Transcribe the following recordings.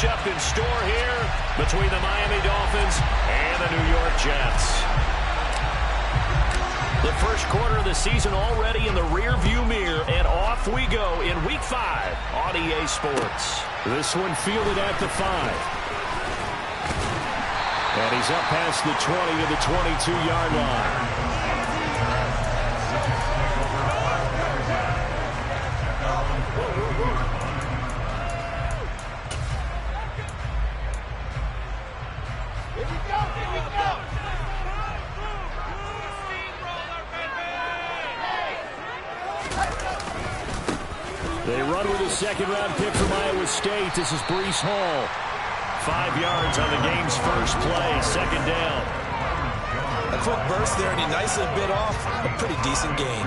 matchup in store here between the Miami Dolphins and the New York Jets. The first quarter of the season already in the rearview mirror, and off we go in Week 5 on EA Sports. This one fielded at the 5. And he's up past the 20 to the 22-yard line. They run with a second-round pick from Iowa State. This is Breece Hall. 5 yards on the game's first play, second down. A quick burst there, and he nicely bit off a pretty decent gain.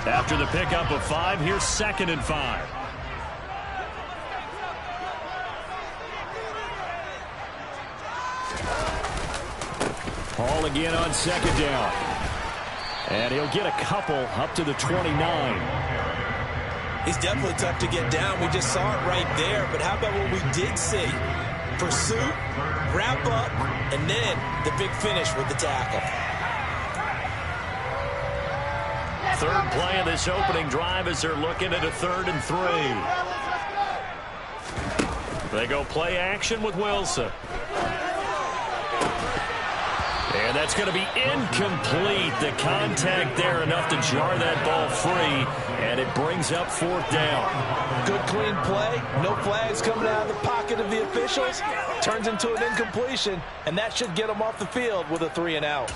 After the pickup of 5, here's 2nd and 5. Hall again on second down. And he'll get a couple up to the 29. He's definitely tough to get down. We just saw it right there. But how about what we did see? Pursuit, wrap up, and then the big finish with the tackle. Third play of this opening drive as they're looking at a 3rd and 3. They go play action with Wilson. And that's going to be incomplete. The contact there enough to jar that ball free, and it brings up 4th down. Good clean play. No flags coming out of the pocket of the officials. Turns into an incompletion, and that should get them off the field with a 3 and out.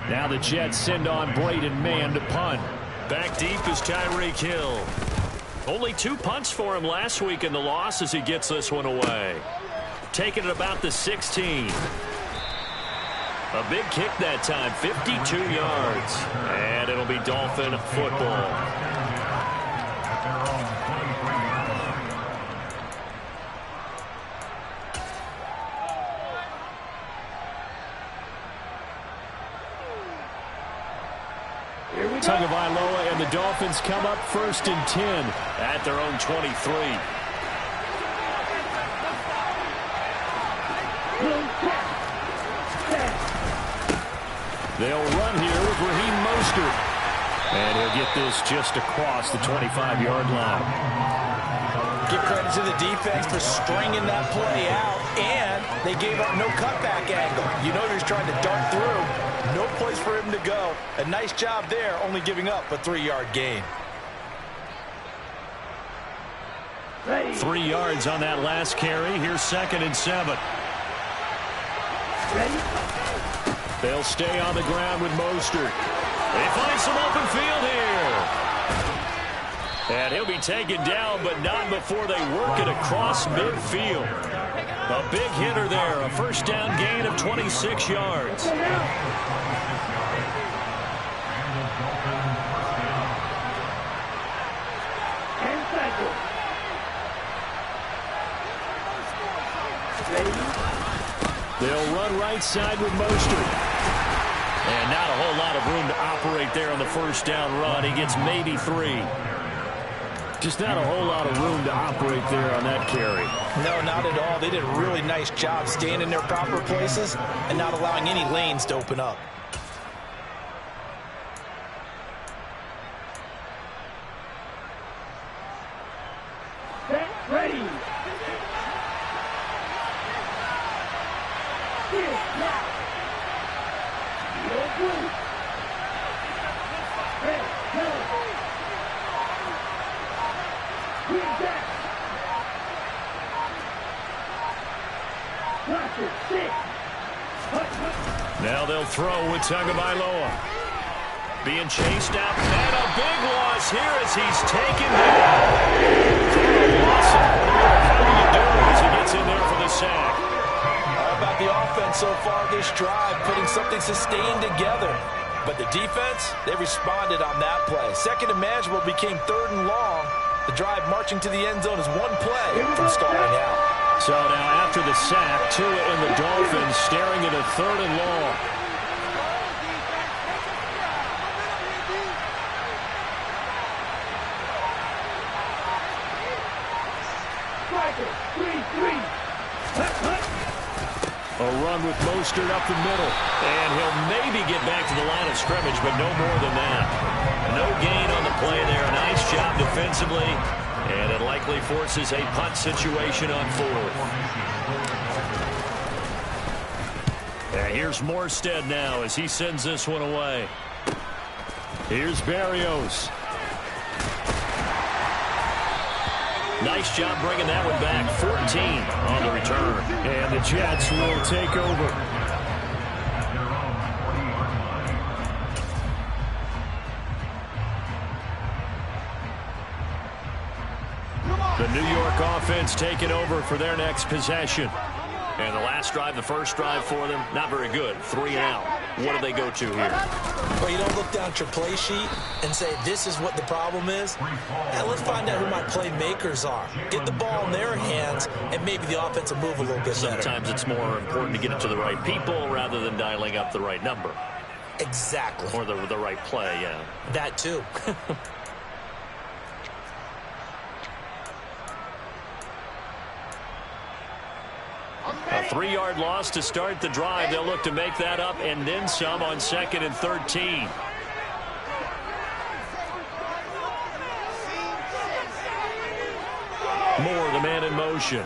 Now the Jets send on Braden Mann to punt. Back deep is Tyreek Hill. Only 2 punts for him last week in the loss as he gets this one away. Taking it about the 16. A big kick that time, 52 yards. And it'll be Dolphin football. Tagovailoa and the Dolphins come up 1st and 10 at their own 23. They'll run here with Raheem Mostert. And he'll get this just across the 25-yard line. Give credit to the defense for stringing that play out, and they gave up no cutback angle. You know he's trying to dart through. No place for him to go. A nice job there, only giving up a 3-yard gain. 3 yards on that last carry. Here's 2nd and 7. They'll stay on the ground with Mostert. They find some open field here. And he'll be taken down, but not before they work it across midfield. A big hitter there, a 1st down gain of 26 yards. They'll run right side with Mostert. And not a whole lot of room to operate there on the 1st down run. He gets maybe 3. Just not a whole lot of room to operate there on that carry. No, not at all. They did a really nice job staying in their proper places and not allowing any lanes to open up. Ready. Now they'll throw with Tagovailoa. Being chased out, and a big loss here as he's taken down. How do you do as he gets in there for the sack? All about the offense so far this drive, putting something sustained together. But the defense, they responded on that play. 2nd and manageable became 3rd and long. The drive marching to the end zone is 1 play from stalling out. So now after the sack, Tua and the Dolphins staring at a 3rd and long. A run with Mostert up the middle. And he'll maybe get back to the line of scrimmage, but no more than that. No gain on the play there. Nice job defensively. And it likely forces a punt situation on 4th. And here's Morstead now as he sends this one away. Here's Berrios. Nice job bringing that one back. 14 on the return. And the Jets will take over. The New York offense taking over for their next possession. And the last drive, the first drive for them, not very good. 3 and out. What do they go to here? Well, you don't look down at your play sheet and say, this is what the problem is. Now, let's find out who my playmakers are. Get the ball in their hands, and maybe the offense will move a little bit better. Sometimes it's more important to get it to the right people rather than dialing up the right number. Exactly. Or the right play, yeah. That, too. A 3-yard loss to start the drive. They'll look to make that up and then some on 2nd and 13. Moore, the man in motion.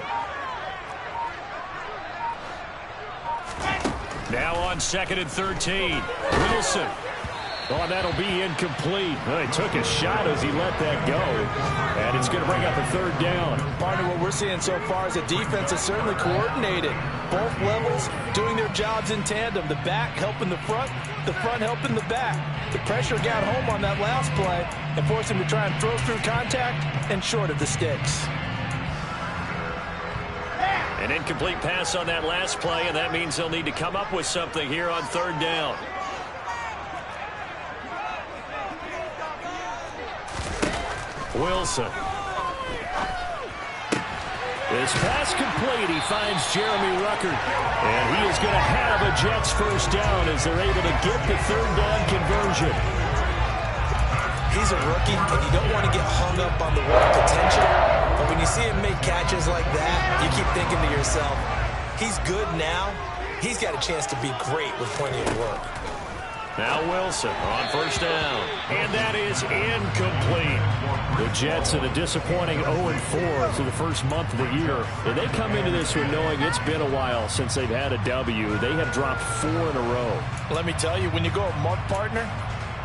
Now on 2nd and 13. Wilson. Oh, that'll be incomplete. Well, he took a shot as he let that go. And it's going to bring up a 3rd down. Partner, what we're seeing so far is the defense is certainly coordinated. Both levels doing their jobs in tandem. The back helping the front helping the back. The pressure got home on that last play and forced him to try and throw through contact and short of the sticks. An incomplete pass on that last play, and that means they'll need to come up with something here on 3rd down. Wilson. This pass complete. He finds Jeremy Ruckert. And he is going to have a Jets first down as they're able to get the 3rd down conversion. He's a rookie, and you don't want to get hung up on the raw potential. But when you see him make catches like that, you keep thinking to yourself, he's good now. He's got a chance to be great with plenty of work. Now Wilson on 1st down. And that is incomplete. The Jets in a disappointing 0-4 through the first month of the year. And they come into this one knowing it's been a while since they've had a W. They have dropped 4 in a row. Let me tell you, when you go a month, partner,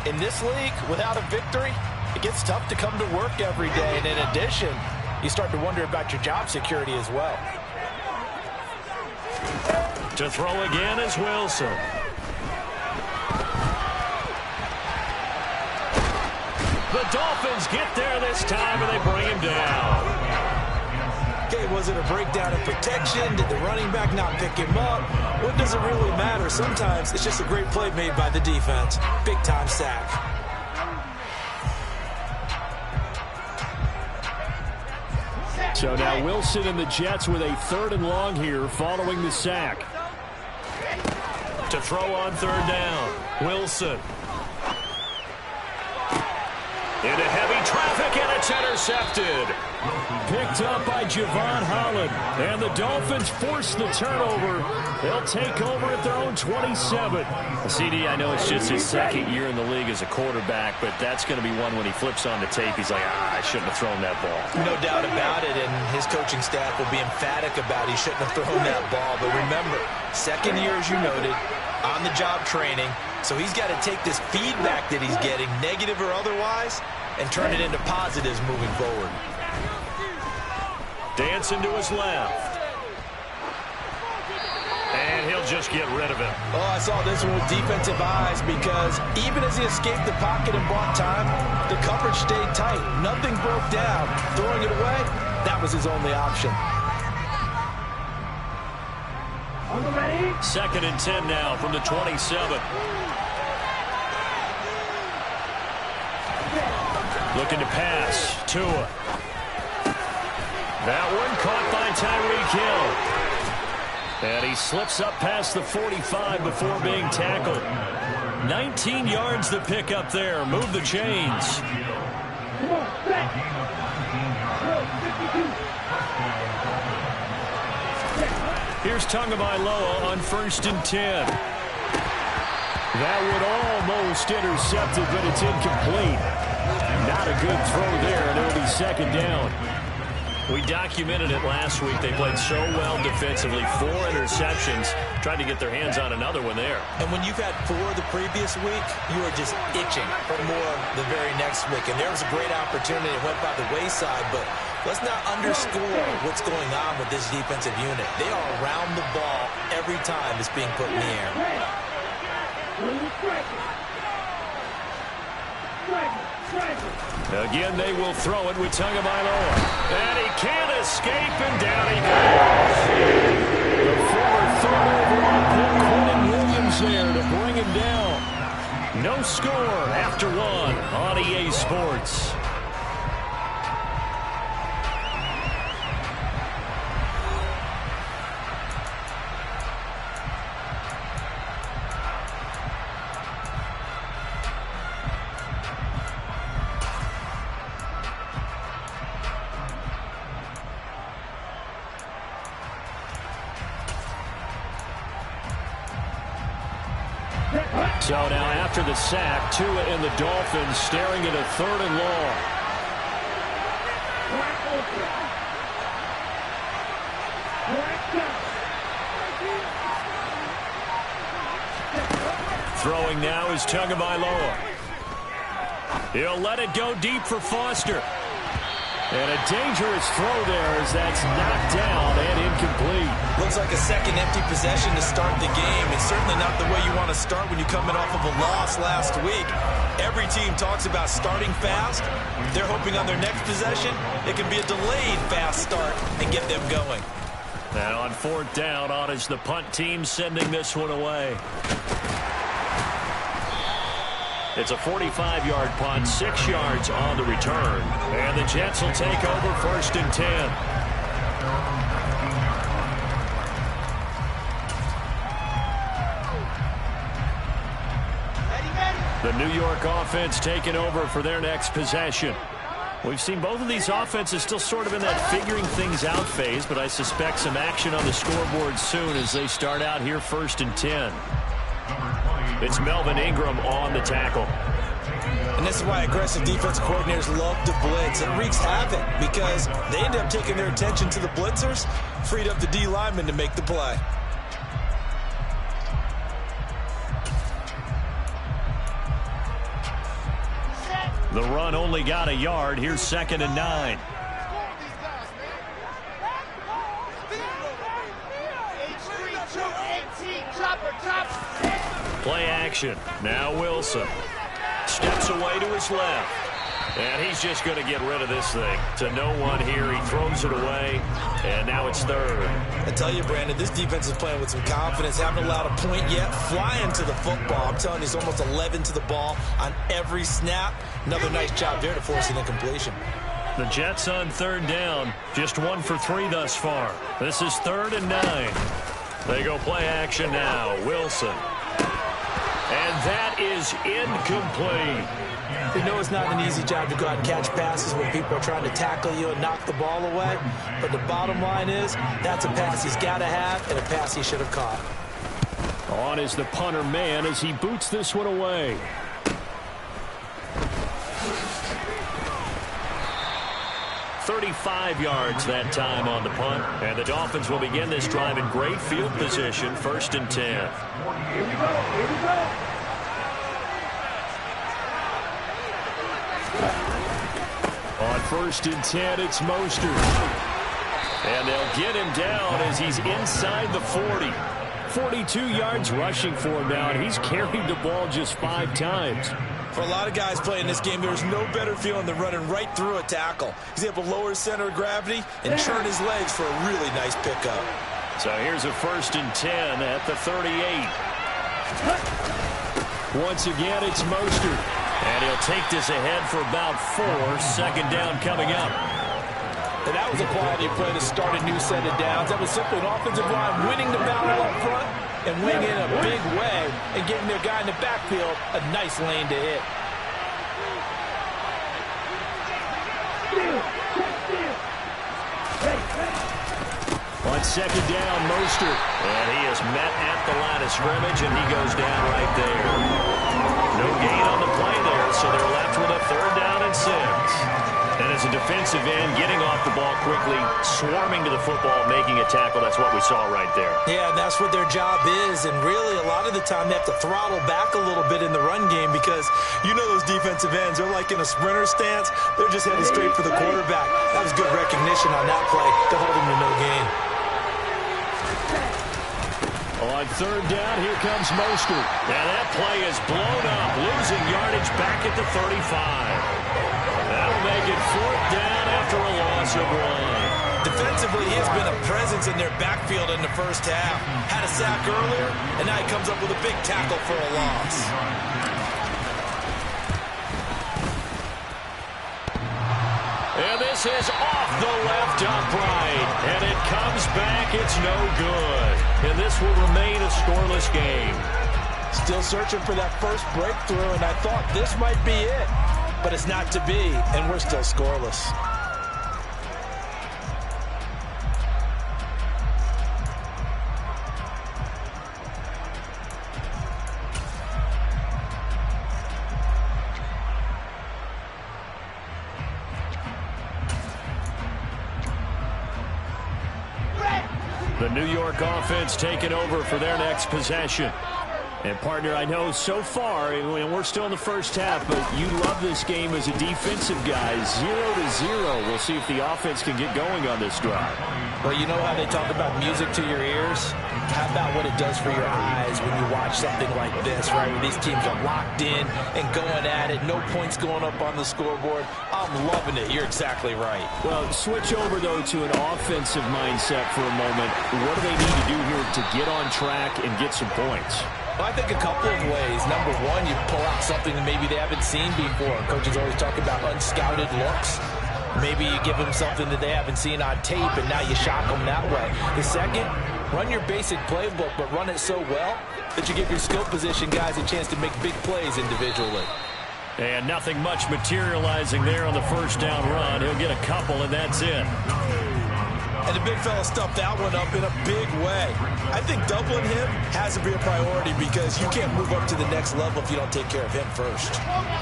in this league, without a victory, it gets tough to come to work every day. And in addition, you start to wonder about your job security as well. To throw again is Wilson. The Dolphins get there this time, and they bring him down. Okay, was it a breakdown in protection? Did the running back not pick him up? What does it really matter? Sometimes it's just a great play made by the defense. Big-time sack. So now Wilson and the Jets with a 3rd and long here following the sack. To throw on 3rd down, Wilson. Into heavy traffic, and it's intercepted. Picked up by Javon Holland. And the Dolphins force the turnover. They'll take over at their own 27. CD, I know it's just his 2nd year in the league as a quarterback, but that's going to be one when he flips on the tape. He's like, I shouldn't have thrown that ball. No doubt about it, and his coaching staff will be emphatic about he shouldn't have thrown that ball. But remember, 2nd year, as you noted, on-the-job training. So he's got to take this feedback that he's getting, negative or otherwise, and turn it into positives moving forward. Dancing to his left. And he'll just get rid of it. Oh, I saw this one with defensive eyes because even as he escaped the pocket and bought time, the coverage stayed tight. Nothing broke down. Throwing it away, that was his only option. 2nd and 10 now from the 27. Looking to pass. Tua. That one caught by Tyreek Hill. And he slips up past the 45 before being tackled. 19 yards to pick up there. Move the chains. Here's Tagovailoa on 1st and 10. That would almost intercept it, but it's incomplete. Not a good throw there, and it'll be 2nd down. We documented it last week. They played so well defensively. 4 interceptions. Tried to get their hands on another one there. And when you've had 4 the previous week, you are just itching for more the very next week. And there was a great opportunity. It went by the wayside, but let's not underscore what's going on with this defensive unit. They are around the ball every time it's being put in the air. Again, they will throw it with Tagovailoa. And he can't escape, and down he goes. The former 3rd overall pick, Quentin Williams there to bring him down. No score after 1 on EA Sports. So now after the sack, Tua and the Dolphins staring at a 3rd and long. Throwing now is Tagovailoa. He'll let it go deep for Foster. And a dangerous throw there as that's knocked down and incomplete. Looks like a second empty possession to start the game. It's certainly not the way you want to start when you're coming off of a loss last week. Every team talks about starting fast. They're hoping on their next possession, it can be a delayed fast start and get them going. And on 4th down, on is the punt team sending this one away. It's a 45-yard punt, 6 yards on the return. And the Jets will take over 1st and 10. The New York offense taking over for their next possession. We've seen both of these offenses still sort of in that figuring things out phase, but I suspect some action on the scoreboard soon as they start out here 1st and 10. It's Melvin Ingram on the tackle. And this is why aggressive defensive coordinators love to blitz. It wreaks havoc because they end up taking their attention to the blitzers, freed up the D lineman to make the play. The run only got a yard. Here's 2nd and 9. Play action. Now Wilson steps away to his left. And he's just going to get rid of this thing. To no one here. He throws it away. And now it's 3rd. I tell you, Brandon, this defense is playing with some confidence. Haven't allowed a point yet. Flying to the football. I'm telling you, it's almost 11 to the ball on every snap. Another nice job there to force an incompletion. The Jets on 3rd down. Just 1 for 3 thus far. This is 3rd and 9. They go play action now. Wilson. And that is incomplete. You know it's not an easy job to go out and catch passes when people are trying to tackle you and knock the ball away. But the bottom line is that's a pass he's got to have and a pass he should have caught. On is the punter man as he boots this one away. "35 yards that time on the punt. And the Dolphins will begin this drive in great field position, 1st and 10. Here we go. On 1st and 10, it's Mostert. And they'll get him down as he's inside the 40. 42 yards rushing for him now, and he's carried the ball just 5 times. For a lot of guys playing this game, there's no better feeling than running right through a tackle. He's able to lower his center of gravity and churn his legs for a really nice pickup. So here's a 1st and 10 at the 38. Once again, it's Mostert. And he'll take this ahead for about 4. 2nd down coming up. And that was a quality play to start a new set of downs. That was simply an offensive line winning the battle up front and winning in a big way and getting their guy in the backfield a nice lane to hit. On second down, Mostert. And he is met at the line of scrimmage, and he goes down right there. No gain on the play there, so they're left with a 3rd down and 6. And as a defensive end, getting off the ball quickly, swarming to the football, making a tackle, that's what we saw right there. Yeah, that's what their job is, and really a lot of the time they have to throttle back a little bit in the run game because you know those defensive ends, they're like in a sprinter stance. They're just headed straight for the quarterback. That was good recognition on that play to hold him to no gain. On 3rd down, here comes Mostert. And that play is blown up, losing yardage back at the 35. That'll make it 4th down after a loss of 1. Defensively, he has been a presence in their backfield in the first half. Had a sack earlier, and now he comes up with a big tackle for a loss. And this is off the left upright. And it comes back. It's no good. And this will remain a scoreless game. Still searching for that first breakthrough, and I thought this might be it. But it's not to be, and we're still scoreless. The New York offense taking over for their next possession. And, partner, I know so far, and we're still in the first half, but you love this game as a defensive guy. 0-0. We'll see if the offense can get going on this drive. Well, you know how they talk about music to your ears? How about what it does for your eyes when you watch something like this, right? Where these teams are locked in and going at it. No points going up on the scoreboard. I'm loving it. You're exactly right. Well, switch over, though, to an offensive mindset for a moment. What do they need to do here to get on track and get some points? Well, I think a couple of ways. Number one, you pull out something that maybe they haven't seen before. Coaches always talk about unscouted looks. Maybe you give them something that they haven't seen on tape, and now you shock them that way. The second, run your basic playbook, but run it so well that you give your skill position guys a chance to make big plays individually. And nothing much materializing there on the first down run. He'll get a couple, and that's it. And the big fella stuffed that one up in a big way. I think doubling him has to be a priority because you can't move up to the next level if you don't take care of him first.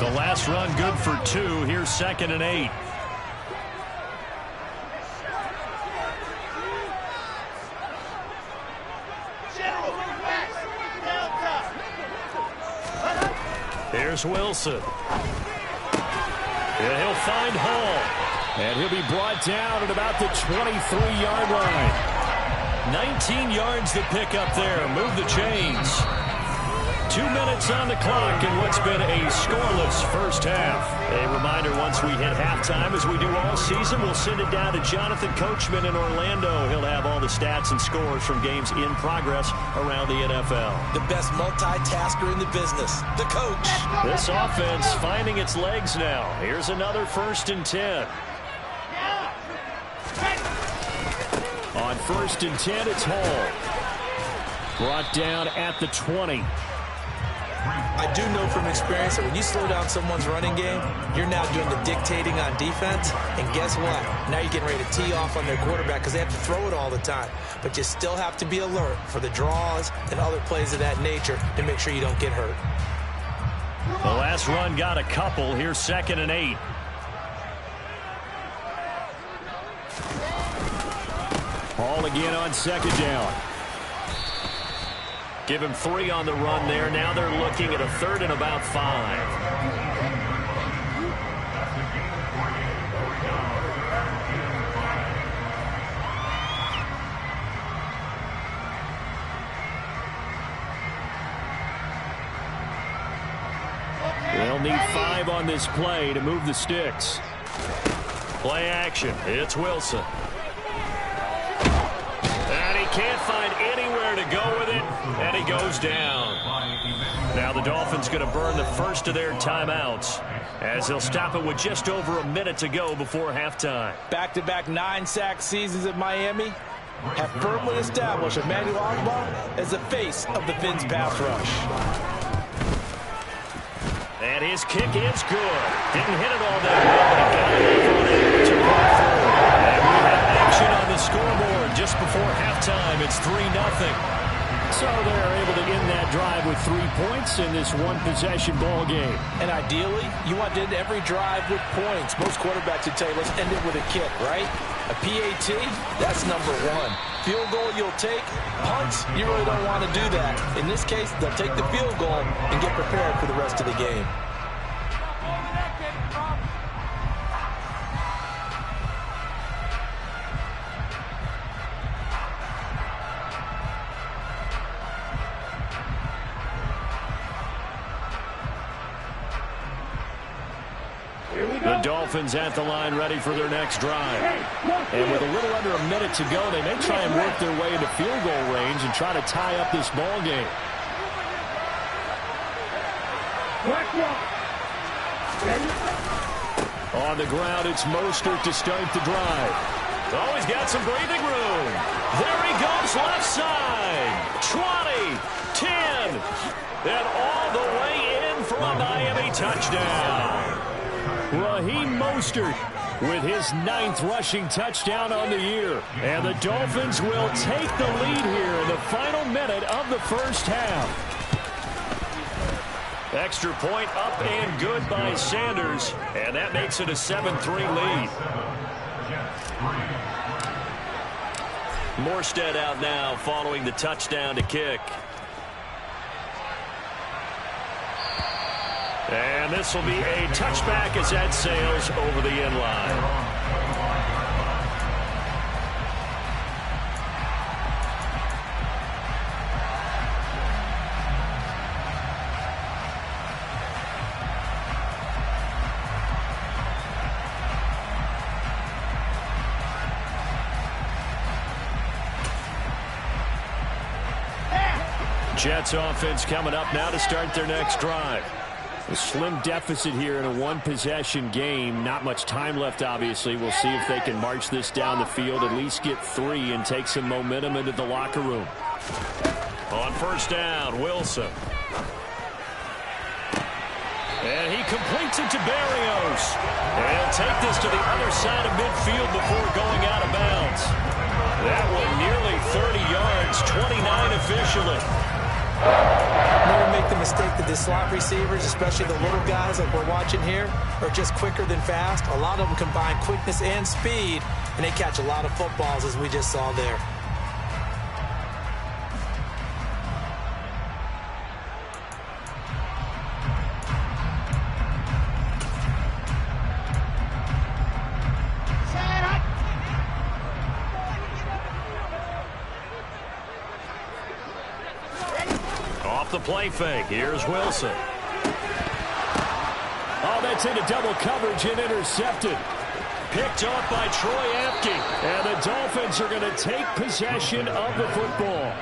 The last run good for 2. Here's 2nd and 8. Here's Wilson. And he'll find Hall. And he'll be brought down at about the 23-yard line. 19 yards to pick up there. Move the chains. 2 minutes on the clock in what's been a scoreless first half. A reminder, once we hit halftime, as we do all season, we'll send it down to Jonathan Coachman in Orlando. He'll have all the stats and scores from games in progress around the NFL. The best multitasker in the business, the coach. This offense finding its legs now. Here's another 1st and 10. On 1st and 10, it's Hall. Brought down at the 20. I do know from experience that when you slow down someone's running game, you're now doing the dictating on defense. And guess what? Now you're getting ready to tee off on their quarterback because they have to throw it all the time. But you still have to be alert for the draws and other plays of that nature to make sure you don't get hurt. The last run got a couple. Here's 2nd and 8. Hall again on 2nd down. Give him 3 on the run there. Now they're looking at a 3rd and about 5. They'll need 5 on this play to move the sticks. Play action. It's Wilson. And he can't find anywhere to go with it. And he goes down. Now the Dolphins going to burn the first of their timeouts as they'll stop it with just over a minute to go before halftime. Back-to-back 9-sack seasons at Miami have firmly established Emmanuel Ogbah as the face of the Fins pass rush. And his kick is good. Didn't hit it all that well, but he got it over there to move forward. And we have action on the scoreboard just before halftime. It's 3-0. So they're able to end that drive with 3 points in this one-possession ball game. And ideally, you want to end every drive with points. Most quarterbacks would tell you, let's end it with a kick, right? A PAT, that's number one. Field goal you'll take. Punts, you really don't want to do that. In this case, they'll take the field goal and get prepared for the rest of the game. The Dolphins at the line ready for their next drive. And with a little under a minute to go, they may try and work their way into field goal range and try to tie up this ball game. On the ground, it's Mostert to start the drive. Oh, he's got some breathing room. There he goes left side. 20, 10, and all the way in for a Miami touchdown. Raheem Mostert with his 9th rushing touchdown on the year. And the Dolphins will take the lead here in the final minute of the first half. Extra point up and good by Sanders. And that makes it a 7-3 lead. Morstead out now following the touchdown to kick. And this will be a touchback as that sails over the end line. Jets offense coming up now to start their next drive. A slim deficit here in a one-possession game. Not much time left, obviously. We'll see if they can march this down the field, at least get 3, and take some momentum into the locker room. On first down, Wilson. And he completes it to Berrios. And he'll take this to the other side of midfield before going out of bounds. That one nearly 30 yards, 29 officially. Never make the mistake that the slot receivers, especially the little guys like we're watching here, are just quicker than fast. A lot of them combine quickness and speed, and they catch a lot of footballs, as we just saw there. The play fake. Here's Wilson. Oh, that's into double coverage and intercepted. Picked off by Troy Apke. And the Dolphins are going to take possession of the football.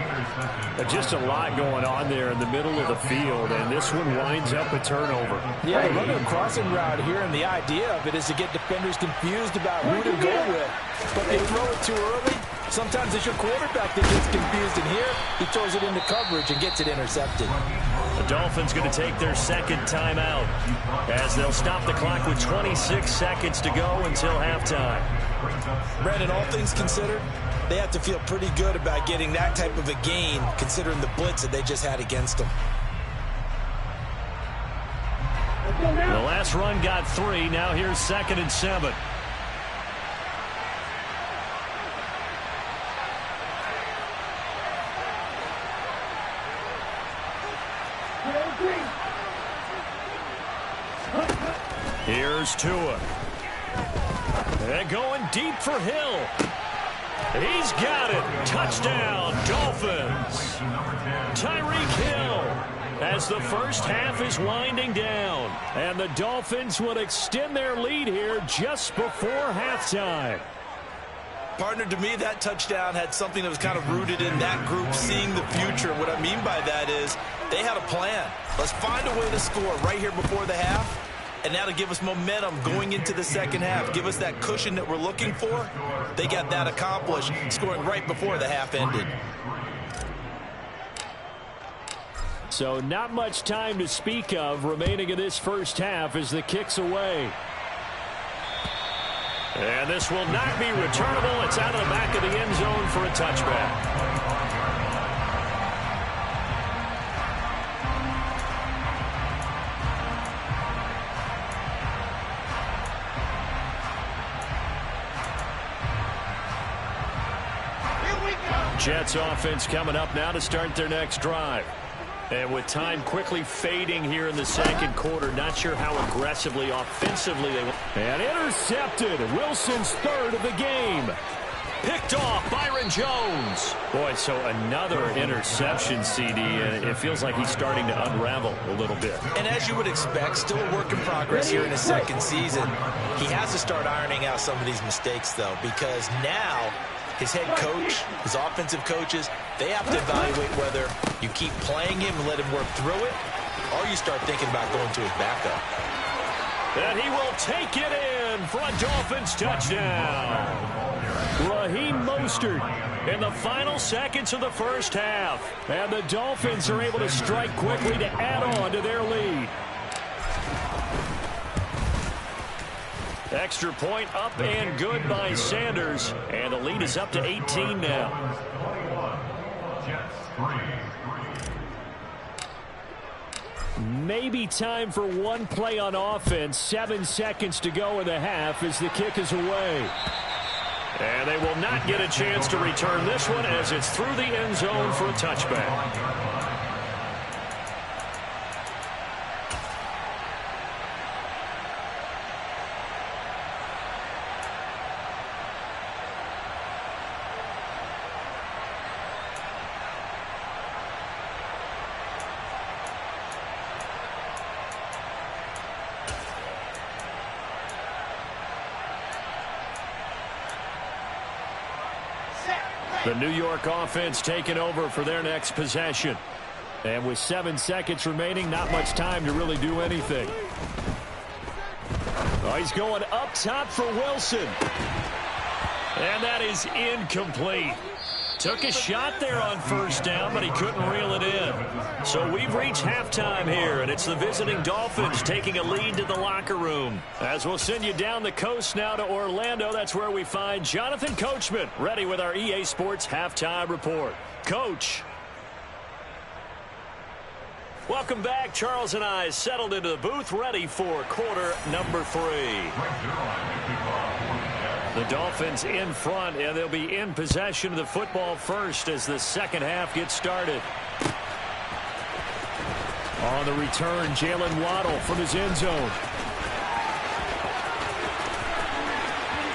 Just a lot going on there in the middle of the field, and this one winds up a turnover. Yeah, they run a crossing route here, and the idea of it is to get defenders confused about who to go with. But they throw it too early. Sometimes it's your quarterback that gets confused, and here he throws it into coverage and gets it intercepted. The Dolphins going to take their second timeout as they'll stop the clock with 26 seconds to go until halftime. Brandon, all things considered, they have to feel pretty good about getting that type of a gain, considering the blitz that they just had against them. The last run got 3. Now here's 2nd and 7. Here's Tua. And going deep for Hill. He's got it. Touchdown, Dolphins. Tyreek Hill as the first half is winding down. And the Dolphins will extend their lead here just before halftime. Partner, to me, that touchdown had something that was kind of rooted in that group seeing the future. What I mean by that is they had a plan. Let's find a way to score right here before the half, and that'll give us momentum going into the second half. Give us that cushion that we're looking for. They got that accomplished, scoring right before the half ended. So not much time to speak of remaining in this first half as the kick's away. And this will not be returnable. It's out of the back of the end zone for a touchback. Jets offense coming up now to start their next drive. And with time quickly fading here in the second quarter, not sure how aggressively, offensively they want. And intercepted. Wilson's third of the game. Picked off Byron Jones. Boy, so another interception, CD, and it feels like he's starting to unravel a little bit. And as you would expect, still a work in progress here in his second season. He has to start ironing out some of these mistakes, though, because now his head coach, his offensive coaches, they have to evaluate whether you keep playing him and let him work through it, or you start thinking about going to his backup. And he will take it in for a Dolphins touchdown. Raheem Mostert In the final seconds of the first half. And the Dolphins are able to strike quickly to add on to their lead. Extra point up and good by Sanders. And the lead is up to 18 now. Maybe time for one play on offense. 7 seconds to go in the half as the kick is away. And they will not get a chance to return this one as it's through the end zone for a touchback. The New York offense taking over for their next possession. And with 7 seconds remaining, not much time to really do anything. Oh, he's going up top for Wilson. And that is incomplete. Took a shot there on first down, but he couldn't reel it in. So we've reached halftime here, and it's the visiting Dolphins taking a lead to the locker room. As we'll send you down the coast now to Orlando, that's where we find Jonathan Coachman, ready with our EA Sports Halftime Report. Coach. Welcome back. Charles and I settled into the booth, ready for quarter number 3. The Dolphins in front, and they'll be in possession of the football first as the second half gets started. On the return, Jalen Waddle from his end zone.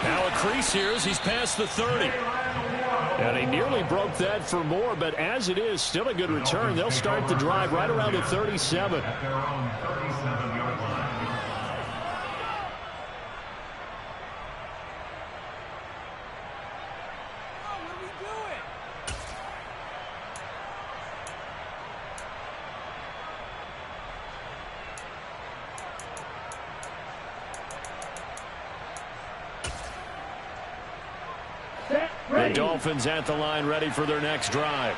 Now a crease here as he's past the 30. And he nearly broke that for more, but as it is, still a good return. They'll start the drive right around the 37. The Dolphins at the line, ready for their next drive.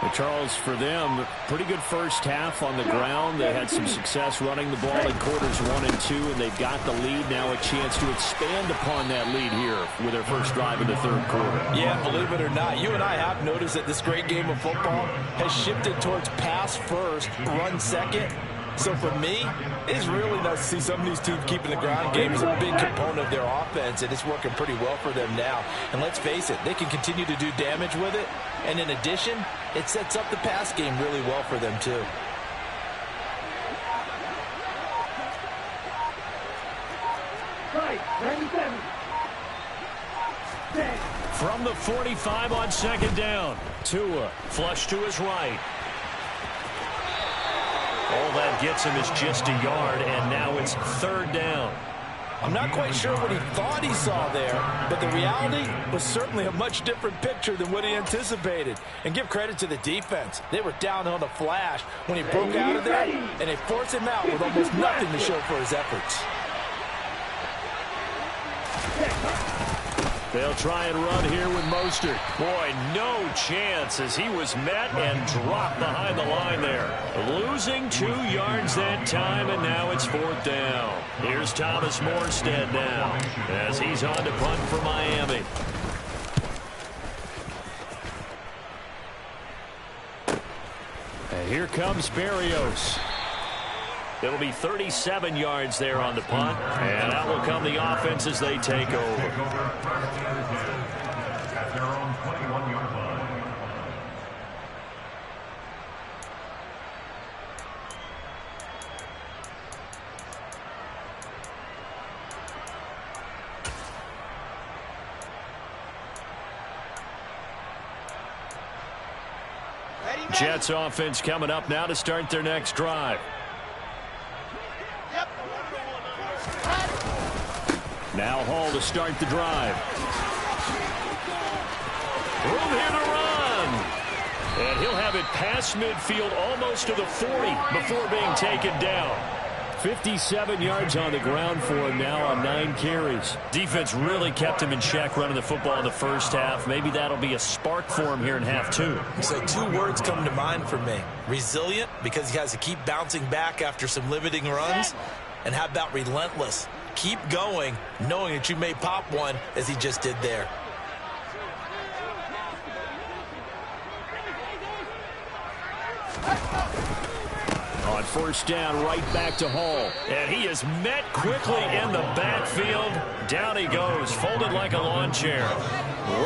But Charles, for them, pretty good first half on the ground. They had some success running the ball in quarters 1 and 2, and they've got the lead. Now a chance to expand upon that lead here with their first drive in the third quarter. Yeah, believe it or not, you and I have noticed that this great game of football has shifted towards pass first, run second. So for me, it's really nice to see some of these teams keeping the ground game as a big component of their offense, and it's working pretty well for them now. And let's face it, they can continue to do damage with it. And in addition, it sets up the pass game really well for them too. From the 45 on second down, Tua flush to his right. All that gets him is just a yard, and now it's third down. I'm not quite sure what he thought he saw there, but the reality was certainly a much different picture than what he anticipated. And give credit to the defense. They were down on a flash when he broke out of there, and they forced him out with almost nothing to show for his efforts. They'll try and run here with Mostert. Boy, no chance as he was met and dropped behind the line there. Losing 2 yards that time, and now it's 4th down. Here's Thomas Morstead now as he's on to punt for Miami. And here comes Berrios. It'll be 37 yards there on the punt, and out will come the offense as they take over. At their own 21-yard line. Jets offense coming up now to start their next drive. Now Hall to start the drive. Room here to run. And he'll have it past midfield almost to the 40 before being taken down. 57 yards on the ground for him now on 9 carries. Defense really kept him in check running the football in the first half. Maybe that'll be a spark for him here in half 2. So 2 words come to mind for me. Resilient, because he has to keep bouncing back after some limiting runs. And how about relentless? Keep going, knowing that you may pop one as he just did there. On 1st down, right back to Hall. And he is met quickly in the backfield. Down he goes, folded like a lawn chair.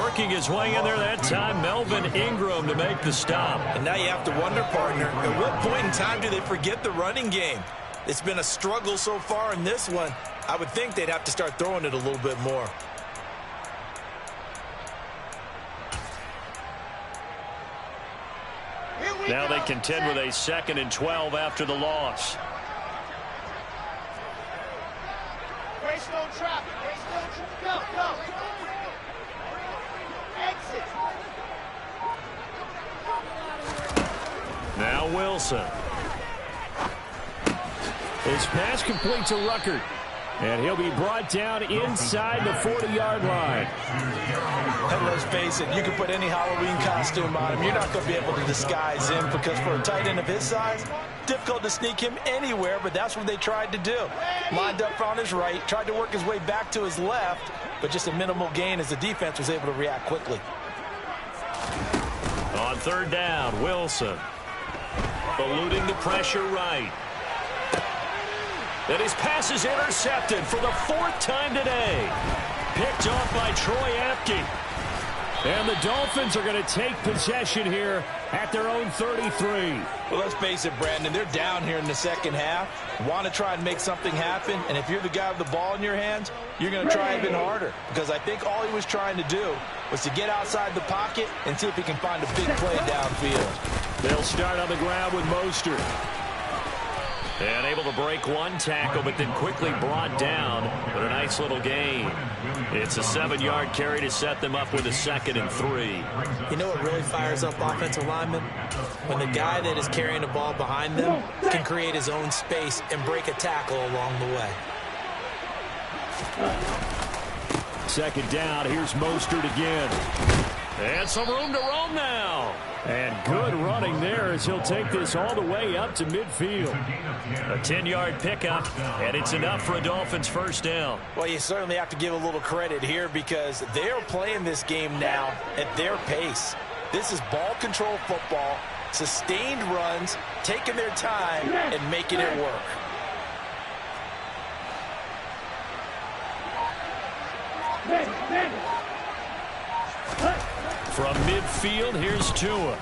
Working his way in there that time, Melvin Ingram to make the stop. And now you have to wonder, partner, at what point in time do they forget the running game? It's been a struggle so far in this one. I would think they'd have to start throwing it a little bit more. Now they contend with a 2nd and 12 after the loss. Greystone traffic. Go, go. Exit. Now Wilson. His pass complete to Ruckert. And he'll be brought down inside the 40-yard line. And let's face it, you can put any Halloween costume on him. You're not going to be able to disguise him because for a tight end of his size, difficult to sneak him anywhere, but that's what they tried to do. Lined up on his right, tried to work his way back to his left, but just a minimal gain as the defense was able to react quickly. On 3rd down, Wilson. Eluding the pressure right. And his pass is intercepted for the 4th time today. Picked off by Troy Apke. And the Dolphins are going to take possession here at their own 33. Well, let's face it, Brandon, they're down here in the second half. Want to try and make something happen, and if you're the guy with the ball in your hands, you're going to try even harder. Because I think all he was trying to do was to get outside the pocket and see if he can find a big play downfield. They'll start on the ground with Mostert. And able to break one tackle, but then quickly brought down. But a nice little gain. It's a 7-yard carry to set them up with a 2nd and 3. You know what really fires up offensive linemen? When the guy that is carrying the ball behind them can create his own space and break a tackle along the way. 2nd down, here's Mostert again. And some room to roam now. And good running there as he'll take this all the way up to midfield. A 10-yard pickup, and it's enough for a Dolphins 1st down. Well, you certainly have to give a little credit here because they are playing this game now at their pace. This is ball control football, sustained runs, taking their time, and making it work. From midfield, here's Tua.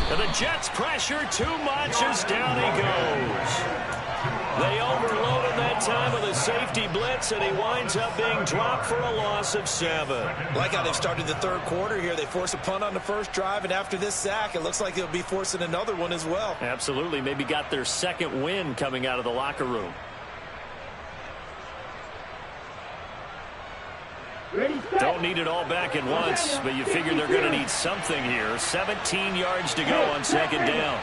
And the Jets pressure too much as down he goes. They overload him that time with a safety blitz, and he winds up being dropped for a loss of 7. Like how they've started the 3rd quarter here. They force a punt on the 1st drive, and after this sack, it looks like they'll be forcing another one as well. Absolutely. Maybe got their 2nd win coming out of the locker room. need it all back at once, but you figure they're going to need something here. 17 yards to go on second down.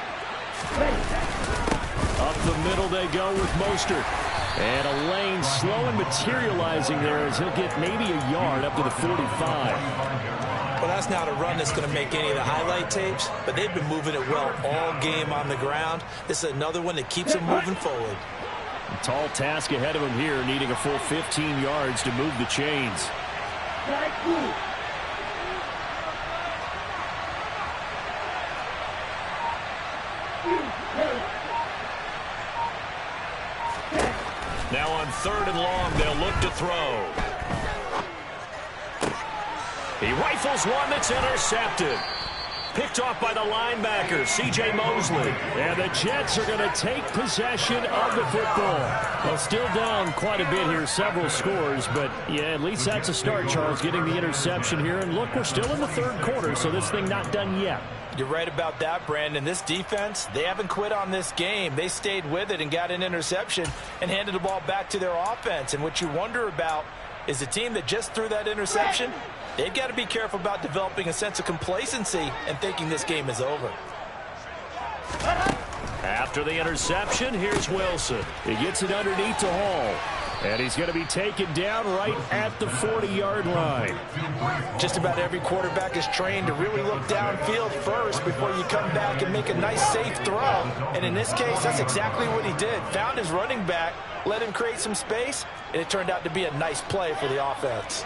Up the middle they go with Mostert. And a lane slow and materializing there as he'll get maybe a yard up to the 45. Well, that's not a run that's going to make any of the highlight tapes, but they've been moving it well all game on the ground. This is another one that keeps them moving forward. A tall task ahead of him here, needing a full 15 yards to move the chains. Now on 3rd and long, they'll look to throw. He rifles one that's intercepted. Picked off by the linebacker, C.J. Mosley. And the Jets are going to take possession of the football. Well, still down quite a bit here, several scores, but yeah, at least that's a start, Charles, getting the interception here. And look, we're still in the 3rd quarter, so this thing not done yet. You're right about that, Brandon. This defense, they haven't quit on this game. They stayed with it and got an interception and handed the ball back to their offense. And what you wonder about is the team that just threw that interception, they've got to be careful about developing a sense of complacency and thinking this game is over. After the interception, here's Wilson. He gets it underneath to Hall. And he's going to be taken down right at the 40-yard line. Just about every quarterback is trained to really look downfield first before you come back and make a nice, safe throw. And in this case, that's exactly what he did. Found his running back, let him create some space, and it turned out to be a nice play for the offense.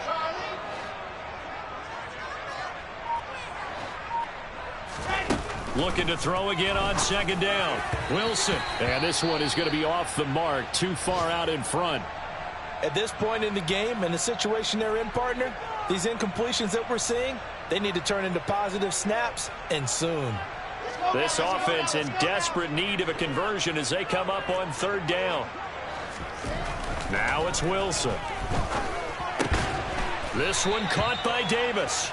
Looking to throw again on 2nd down. Wilson. And this one is going to be off the mark, too far out in front. At this point in the game and the situation they're in, partner, these incompletions that we're seeing, they need to turn into positive snaps, and soon. This offense in desperate need of a conversion as they come up on 3rd down. Now it's Wilson. This one caught by Davis.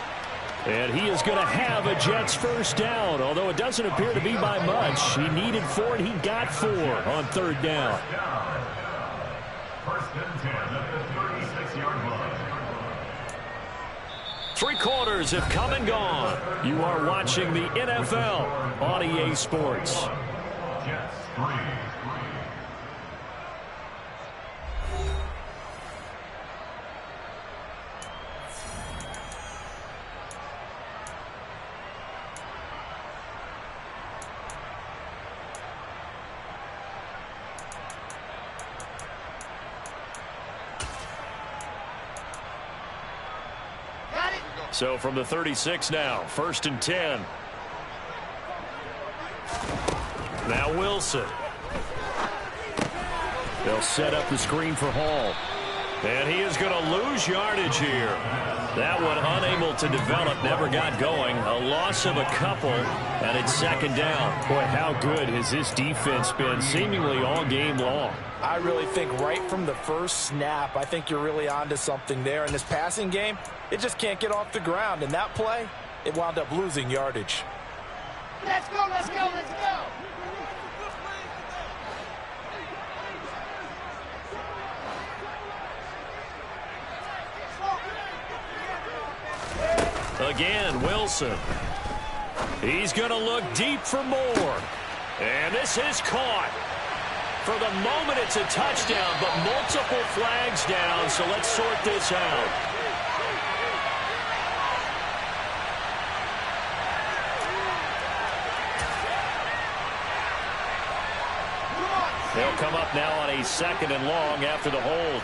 And he is going to have a Jets first down, although it doesn't appear to be by much. He needed 4, and he got 4 on 3rd down. First and 10 at the 36-yard line. 3 quarters have come and gone. You are watching the NFL on EA Sports. Jets 3. So from the 36 now, 1st and 10. Now Wilson. They'll set up the screen for Hall. And he is going to lose yardage here. That one unable to develop, never got going. A loss of a couple, and it's 2nd down. Boy, how good has this defense been seemingly all game long? I really think right from the first snap, I think you're really onto something there. In this passing game, it just can't get off the ground. And that play, it wound up losing yardage. Let's go, let's go, let's go. Again, Wilson. He's going to look deep for more. And this is caught. For the moment, it's a touchdown, but multiple flags down, so let's sort this out. They'll come up now on a 2nd and long after the hold.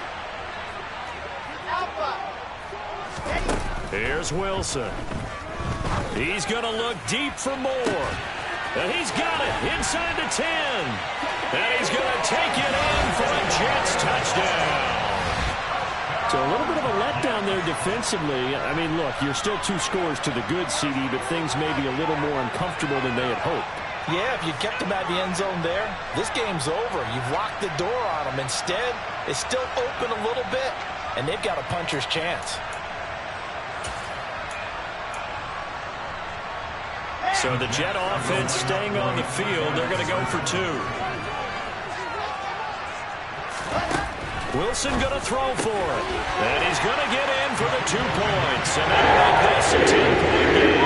Here's Wilson. He's going to look deep for more. And he's got it inside the 10. And he's going to take it in for a Jets touchdown. So a little bit of a letdown there defensively. I mean, look, you're still 2 scores to the good, CD, but things may be a little more uncomfortable than they had hoped. Yeah, if you kept them at the end zone there, this game's over. You've locked the door on them. Instead, it's still open a little bit, and they've got a puncher's chance. So the Jet offense staying on the field. They're going to go for 2. Wilson going to throw for it. And he's going to get in for the 2 points. And that'll make this a 10-point game.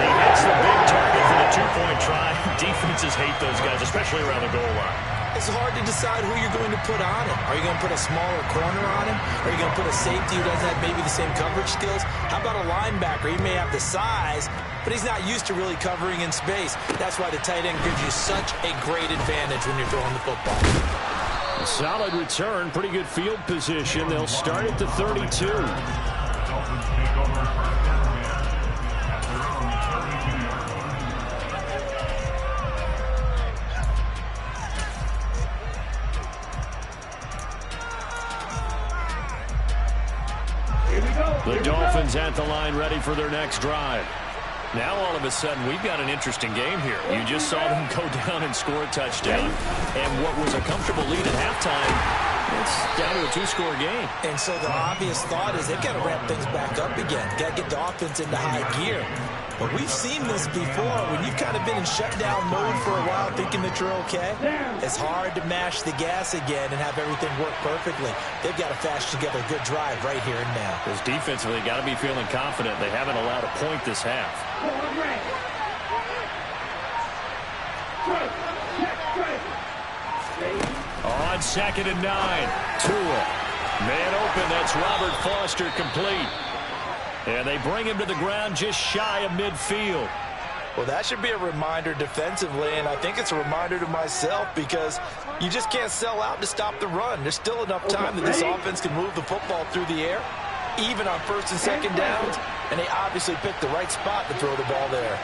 He hits the big target for the 2-point try. Defenses hate those guys, especially around the goal line. It's hard to decide who you're going to put on him. Are you going to put a smaller corner on him? Are you going to put a safety who doesn't have maybe the same coverage skills? How about a linebacker? He may have the size, but he's not used to really covering in space. That's why the tight end gives you such a great advantage when you're throwing the football. A solid return, pretty good field position. They'll start at the 32. Dolphins take over first down again at their own 32-yard line. The Dolphins at the line, ready for their next drive. Now all of a sudden we've got an interesting game here. You just saw them go down and score a touchdown. And what was a comfortable lead at halftime, it's down to a 2-score game. And so the obvious thought is they've got to ramp things back up again. Got to get the offense into high gear. But we've seen this before. When you've kind of been in shutdown mode for a while thinking that you're okay, it's hard to mash the gas again and have everything work perfectly. They've got to fash together a good drive right here and now. Because defensively, got to be feeling confident. They haven't allowed a point this half. On 2nd and 9, Tua. Man open, that's Robert Foster complete. And they bring him to the ground just shy of midfield. Well, that should be a reminder defensively, and I think it's a reminder to myself because you just can't sell out to stop the run. There's still enough time that this offense can move the football through the air, even on 1st and 2nd downs, and they obviously picked the right spot to throw the ball there.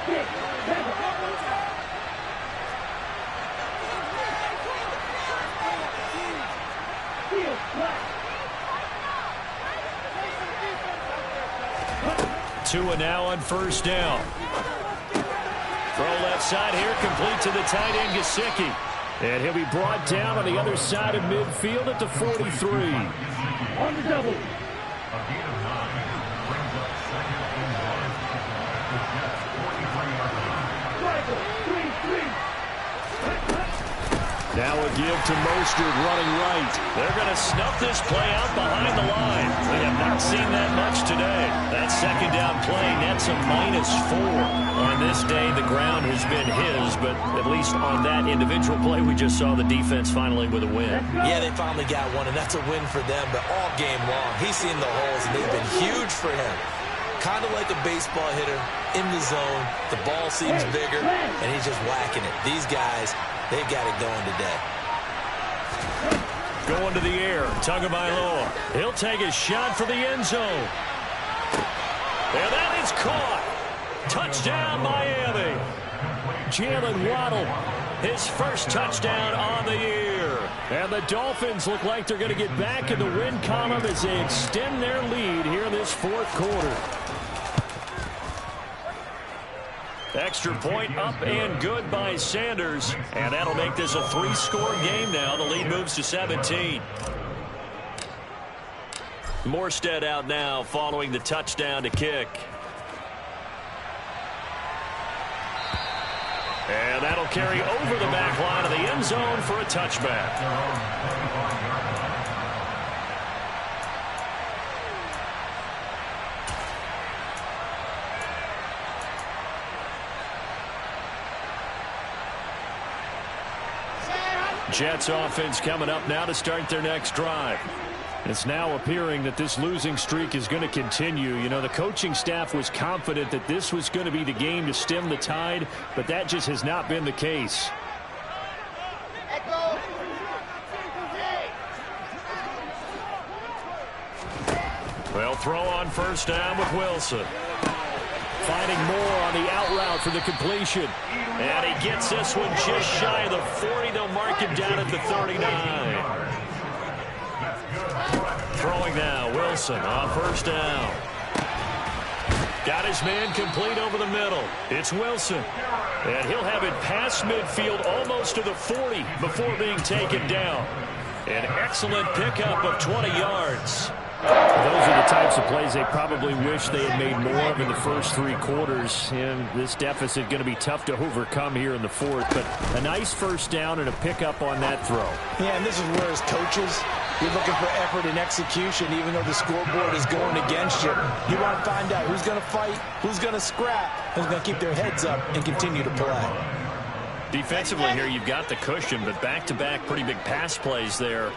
Tua now on 1st down. Throw left side here, complete to the tight end, Gesicki. And he'll be brought down on the other side of midfield at the 43. On the double. A gain of 9 brings up 2nd and 1 at the Jets' 43-yard line. Now a give to Mostert running right. They're going to snuff this play out behind the line. We have not seen that much today. That 2nd down play nets a -4. On this day, the ground has been his, but at least on that individual play, we just saw the defense finally with a win. Yeah, they finally got one, and that's a win for them, but all game long, he's seen the holes, and they've been huge for him. Kind of like a baseball hitter in the zone. The ball seems bigger, and he's just whacking it. These guys, they've got it going today. Going to the air, Tagovailoa. He'll take a shot for the end zone. And that is caught. Touchdown, Miami. Jalen Waddle, His first touchdown on the year. and the Dolphins look like they're going to get back in the win column as they extend their lead here in this 4th quarter. Extra point up and good by Sanders. And that'll make this a 3-score game now. The lead moves to 17. Morstead out now following the touchdown to kick. And that'll carry over the back line of the end zone for a touchback. Jets offense coming up now to start their next drive. It's now appearing that this losing streak is going to continue. You know, the coaching staff was confident that this was going to be the game to stem the tide, but that just has not been the case. They'll throw on 1st down with Wilson. Finding more on the out route for the completion. And he gets this one just shy of the 40. They'll mark him down at the 39. Throwing now, Wilson on 1st down. Got his man complete over the middle. It's Wilson. And he'll have it past midfield almost to the 40 before being taken down. An excellent pickup of 20 yards. Those are the types of plays they probably wish they had made more of in the first 3 quarters. And this deficit going to be tough to overcome here in the 4th. But a nice 1st down and a pickup on that throw. Yeah, and this is where as coaches, You're looking for effort and execution, even though the scoreboard is going against you. You want to find out who's going to fight, who's going to scrap, who's going to keep their heads up and continue to play. Defensively here, you've got the cushion, but back-to-back pretty big pass plays there.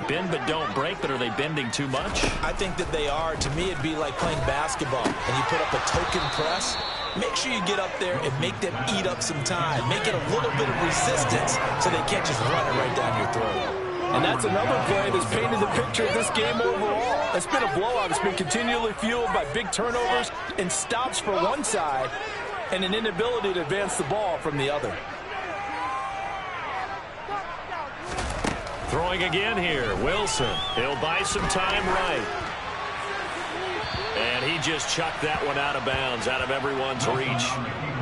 Bend but don't break, but are they bending too much? I think that they are. To me, it'd be like playing basketball, and you put up a token press. Make sure you get up there and make them eat up some time. Make it a little bit of resistance so they can't just run it right down your throat. And that's another play that's painted the picture of this game overall. It's been a blowout. It's been continually fueled by big turnovers and stops for one side and an inability to advance the ball from the other. Throwing again here, Wilson. He'll buy some time right. And he just chucked that one out of bounds, out of everyone's reach.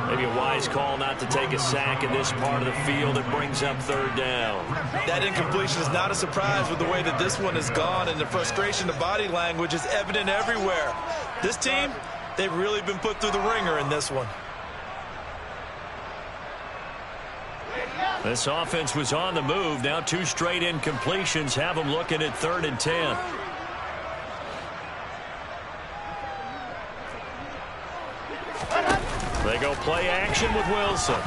Maybe a wise call not to take a sack in this part of the field. It brings up third down. That incompletion is not a surprise with the way that this one has gone, and the frustration, the body language is evident everywhere. This team, they've really been put through the ringer in this one. This offense was on the move. Now 2 straight incompletions have them looking at 3rd and 10. They go play action with Wilson.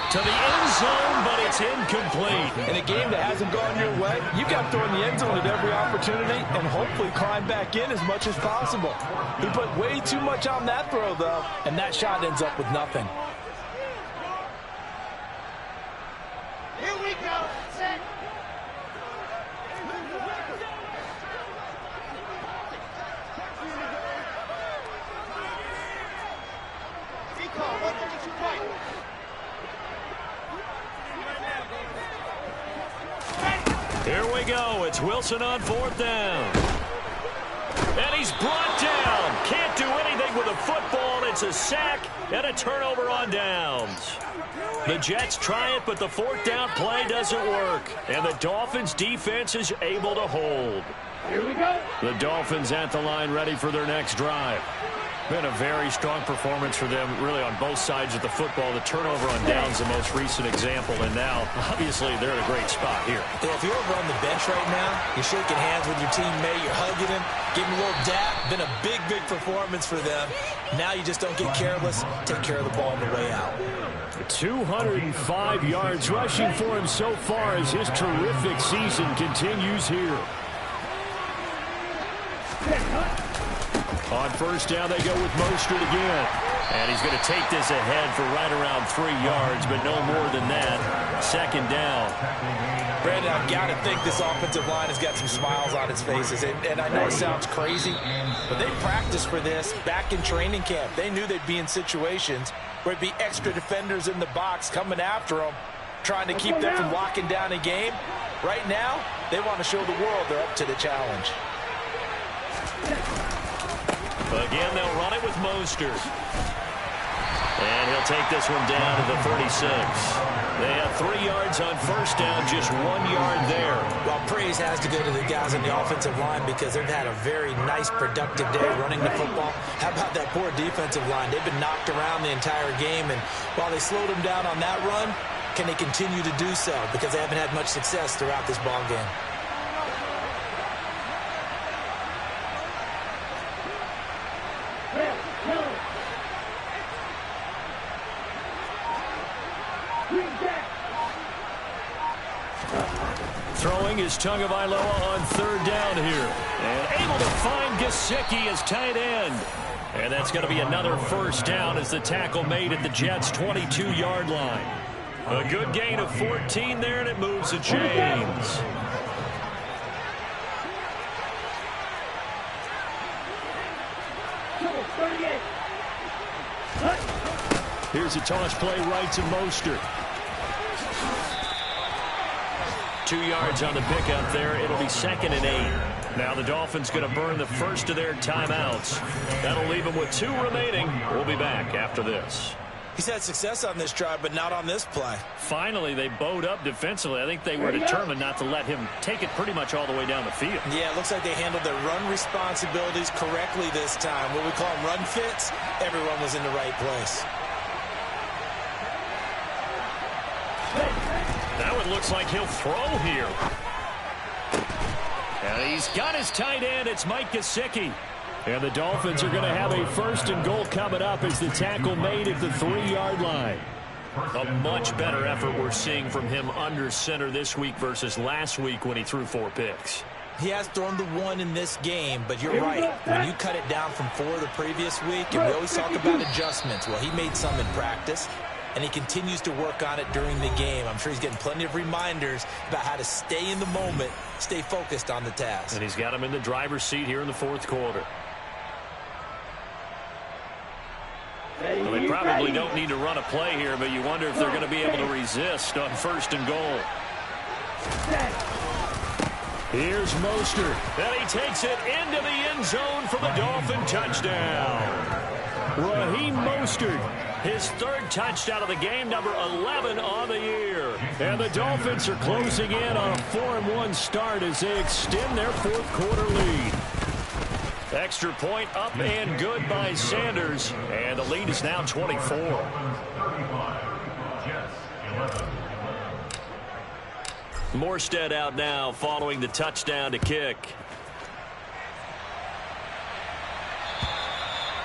To the end zone, but it's incomplete. In a game that hasn't gone your way, you've got to throw in the end zone at every opportunity and hopefully climb back in as much as possible. He put way too much on that throw, though, and that shot ends up with nothing. Here we go. Set. Recall. What did you fight? Here we go. It's Wilson on 4th down. And he's brought down. Can't do anything with a football. It's a sack and a turnover on downs. The Jets try it, but the 4th down play doesn't work. And the Dolphins defense is able to hold. Here we go. The Dolphins at the line ready for their next drive. Been a very strong performance for them, really, on both sides of the football. The turnover on downs, the most recent example, and now, obviously, they're in a great spot here. Yeah, if you're over on the bench right now, you're shaking hands with your teammate, you're hugging him, giving him a little dap. Been a big, big performance for them. Now you just don't get careless. Take care of the ball on the way out. 205 yards rushing for him so far as his terrific season continues here. On 1st down, they go with Mostert again. And he's going to take this ahead for right around 3 yards, but no more than that. 2nd down. Brandon, I've got to think this offensive line has got some smiles on its faces. And I know it sounds crazy, but they practiced for this back in training camp. They knew they'd be in situations where it'd be extra defenders in the box coming after them, trying to keep them from locking down a game. Right now, they want to show the world they're up to the challenge. Again, they'll run it with Mostert. And he'll take this one down to the 36. They have 3 yards on 1st down, just 1 yard there. Well, praise has to go to the guys on the offensive line because they've had a very nice, productive day running the football. How about that poor defensive line? They've been knocked around the entire game, and while they slowed them down on that run, can they continue to do so? Because they haven't had much success throughout this ball game. Throwing is Tagovailoa on 3rd down here. And able to find Gesicki as tight end. And that's going to be another 1st down as the tackle made at the Jets' 22-yard line. A good gain of 14 there, and it moves the chains. Here's a toss play right to Mostert. 2 yards on the pickup there. It'll be 2nd and 8. Now the Dolphins going to burn the first of their timeouts. That'll leave them with 2 remaining. We'll be back after this. He's had success on this drive, but not on this play. Finally, they bowed up defensively. I think they were determined not to let him take it pretty much all the way down the field. Yeah, it looks like they handled their run responsibilities correctly this time. What we call them run fits, everyone was in the right place. Now it looks like he'll throw here. And he's got his tight end. It's Mike Gesicki. And the Dolphins are going to have a 1st and goal coming up as the tackle made at the 3-yard line. A much better effort we're seeing from him under center this week versus last week when he threw 4 picks. He has thrown the 1 in this game, but you're right. When you cut it down from 4 the previous week, and we always talk about adjustments. Well, he made some in practice, and he continues to work on it during the game. I'm sure he's getting plenty of reminders about how to stay in the moment, stay focused on the task. And he's got him in the driver's seat here in the 4th quarter. Well, they probably don't need to run a play here, but you wonder if they're going to be able to resist on 1st and goal. Here's Mostert. And he takes it into the end zone for the Dolphin touchdown. Raheem Mostert. His 3rd touchdown of the game, number 11 on the year. And the Dolphins are closing in on a 4-1 start as they extend their 4th quarter lead. Extra point up and good by Sanders. And the lead is now 24. Morstead out now following the touchdown to kick.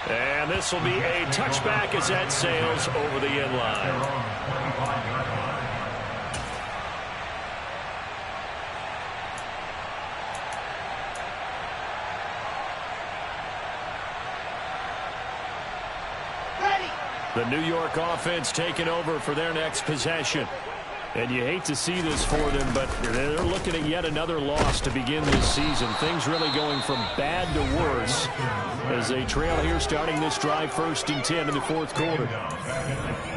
And this will be a touchback as that sails over the end line. The New York offense taking over for their next possession. And you hate to see this for them, but they're looking at yet another loss to begin this season. Things really going from bad to worse as they trail here starting this drive 1st and 10 in the 4th quarter.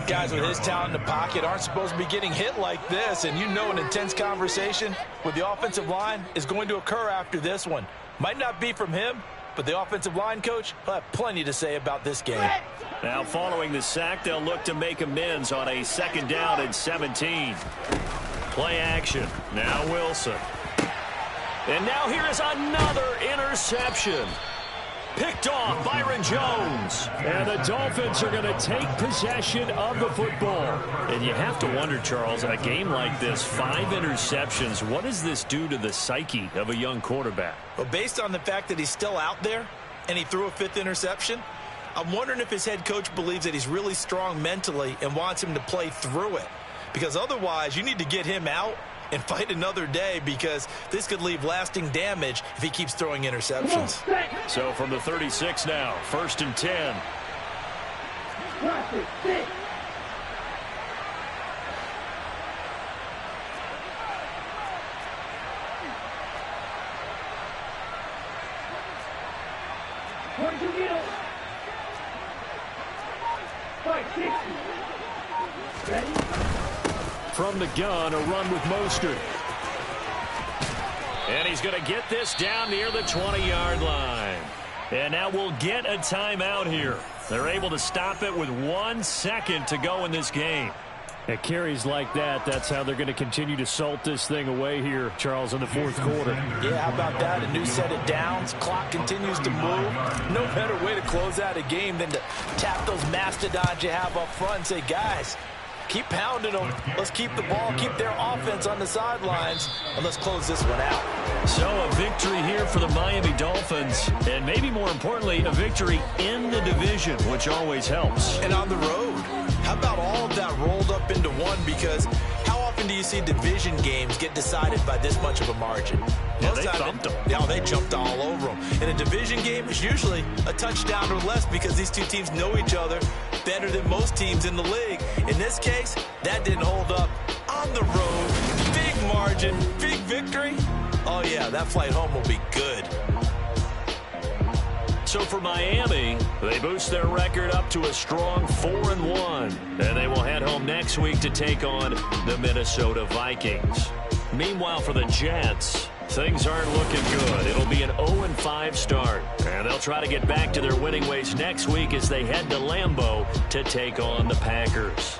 Guys with his talent in the pocket aren't supposed to be getting hit like this, and you know an intense conversation with the offensive line is going to occur after this one. Might not be from him, but the offensive line coach will have plenty to say about this game. Now following the sack, they'll look to make amends on a 2nd down and 17. Play action. Now Wilson. And now here is another interception. Picked off Byron Jones. And the Dolphins are going to take possession of the football. And you have to wonder, Charles, in a game like this, 5 interceptions, what does this do to the psyche of a young quarterback? Well, based on the fact that he's still out there and he threw a 5th interception, I'm wondering if his head coach believes that he's really strong mentally and wants him to play through it. Because otherwise, you need to get him out and fight another day, because this could leave lasting damage if he keeps throwing interceptions. So from the 36 now, 1st and 10. From the gun, a run with Mostert. And he's going to get this down near the 20-yard line. And now we'll get a timeout here. They're able to stop it with 1 second to go in this game. At carries like that, that's how they're going to continue to salt this thing away here, Charles, in the 4th quarter. Yeah, how about that? A new set of downs. Clock continues to move. No better way to close out a game than to tap those mastodons you have up front and say, guys, keep pounding them. Let's keep the ball, keep their offense on the sidelines, and let's close this one out. So a victory here for the Miami Dolphins, and maybe more importantly, a victory in the division, which always helps. And on the road. How about all of that rolled up into one? Because how often do you see division games get decided by this much of a margin? Yeah, they thumped them. Yeah, they jumped all over them. In a division game, it's usually a touchdown or less because these two teams know each other better than most teams in the league. In this case, that didn't hold up. On the road, big margin, big victory. Oh, yeah, that flight home will be good. So for Miami, they boost their record up to a strong 4-1. And they will head home next week to take on the Minnesota Vikings. Meanwhile, for the Jets, things aren't looking good. It'll be an 0-5 start. And they'll try to get back to their winning ways next week as they head to Lambeau to take on the Packers.